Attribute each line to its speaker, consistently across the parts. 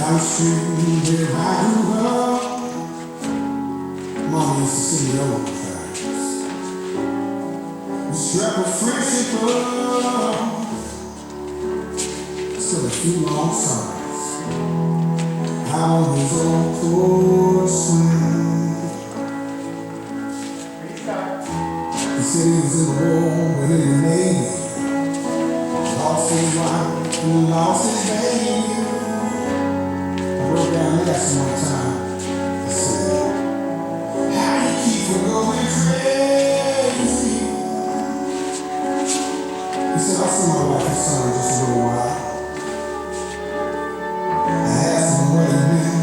Speaker 1: House Street, where I grew up, Mama used to sing the old times. We struck a friendship up, still a few long summers, out on his old porch swing. He said he was in the war, but in the Navy, lost his wife and lost his baby. I wrote down last one time. I said, how do you keep from going crazy? He said, I'll see my wife and son in just a little while. I asked him what he meant.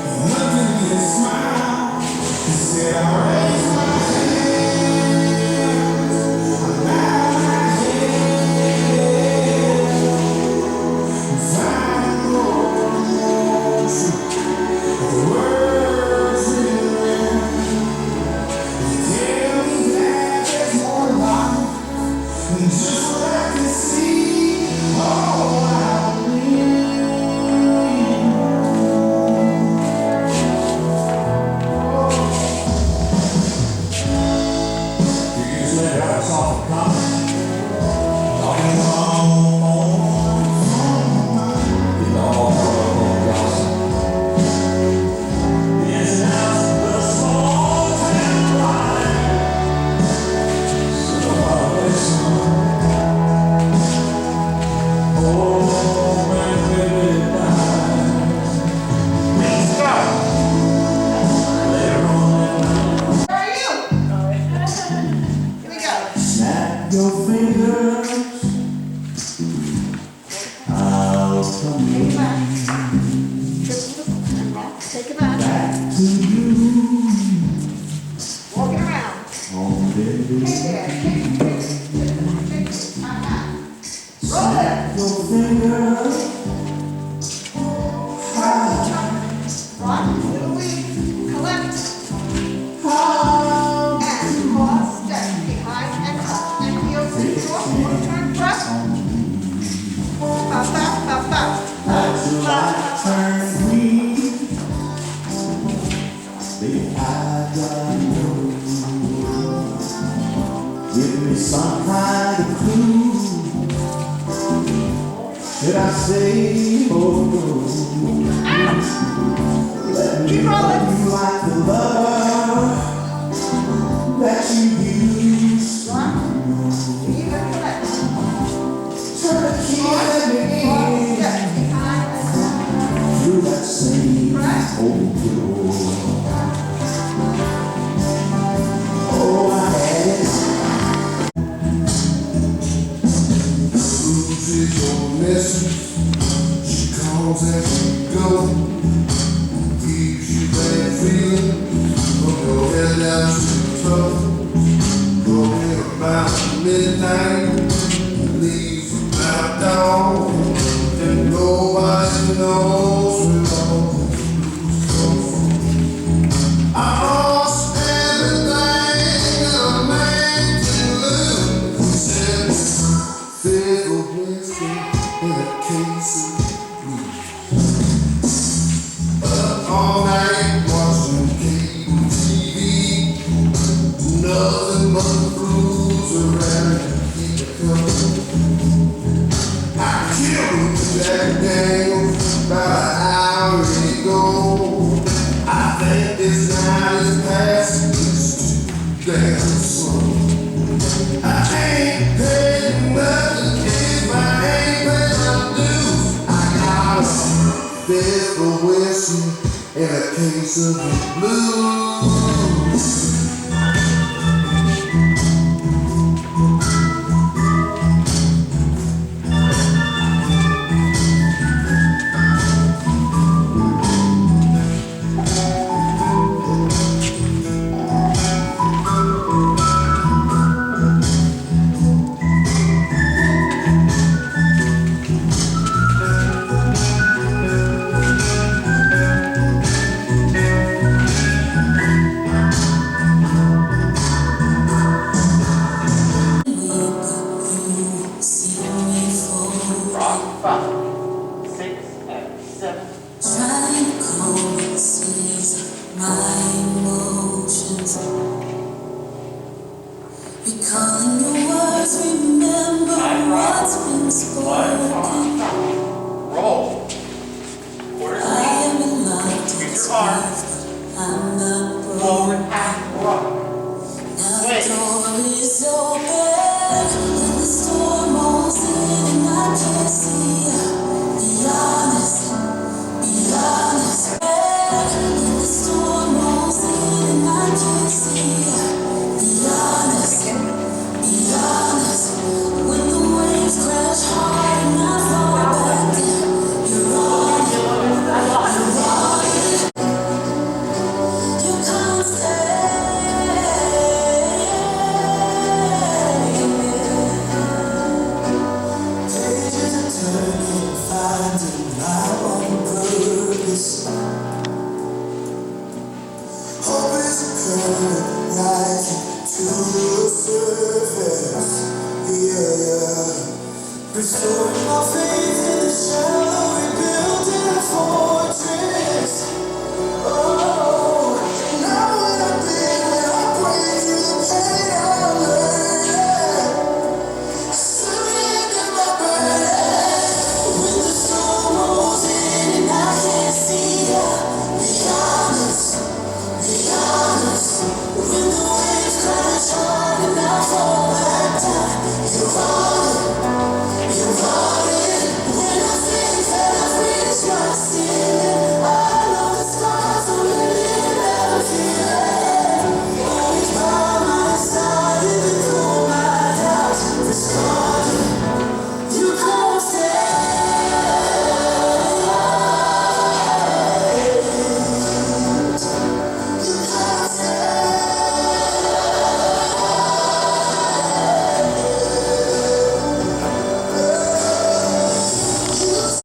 Speaker 1: He looked at me and smiled. He said, I raised my hands. I bowed my head. And finally wrote the words written there. They tell me that there's more life than just what I can see. Oh, I believe. You usually have a soft comment. Talking on, you know, gossip. The ins and outs of the small town life. So I listen. Oh, when baby died. Later on that night.
Speaker 2: Where are you? Here we go.
Speaker 1: Snap your fingers out from me.
Speaker 2: Take it back.
Speaker 1: Back to you.
Speaker 2: Walking around.
Speaker 1: Oh, baby.
Speaker 2: Hey there. Kick it. Roll it.
Speaker 1: Snap your fingers out.
Speaker 2: Rock. Little wing. Collect.
Speaker 1: Out.
Speaker 2: And cross. Step behind and up. And heels to the floor. One turn. Press. Pop, pop, pop, pop.
Speaker 1: Until I turn green. Baby, I gotta know. Give me some kind of clue. Should I say, oh no? Let me
Speaker 2: Keep
Speaker 1: know
Speaker 2: rolling.
Speaker 1: you like the love that you use.
Speaker 2: One. Even collect.
Speaker 1: Turn the key, let me
Speaker 2: Cross.
Speaker 1: in
Speaker 2: Step behind and up.
Speaker 1: through that same old door. Oh, I had it. Who's is your message? She calls as you go. Gives you bad feelings from your head down to your toe. Going about midnight, leaves about dawn, and nobody knows where all the blues come from. I lost everything a man can lose. Said, fizzle whiskey in a case of blues. Up all night watching cable TV. Nothing but the blues around and keep it coming. I killed Jack Daniels about an hour ago. I think this night is passing just too damn slow. I ain't paid nothing if I ain't paid my dues. I got a bed for whiskey and a case of the blues.
Speaker 3: Trying to calm the seas of my emotions. Recalling your words, remember what's been spoken.
Speaker 4: Roll. Quarter
Speaker 3: I
Speaker 4: speed.
Speaker 3: am in love to
Speaker 4: Use your
Speaker 3: this
Speaker 4: arm.
Speaker 3: life, but I'm not
Speaker 4: Forward,
Speaker 3: broken.
Speaker 4: half, rock.
Speaker 3: Now the
Speaker 4: Wait.
Speaker 3: door is open, and the storm rolls in, and I can't see. Be honest, be honest. And the storm rolls in, and I can't see. Be honest, be honest. When the waves crash hard and I fall back down, you're on it, you're on it. You can't pages are turning, finding my own purpose. Hope is a current rising to the surface. Yeah, yeah. Restoring my faith in the shadow.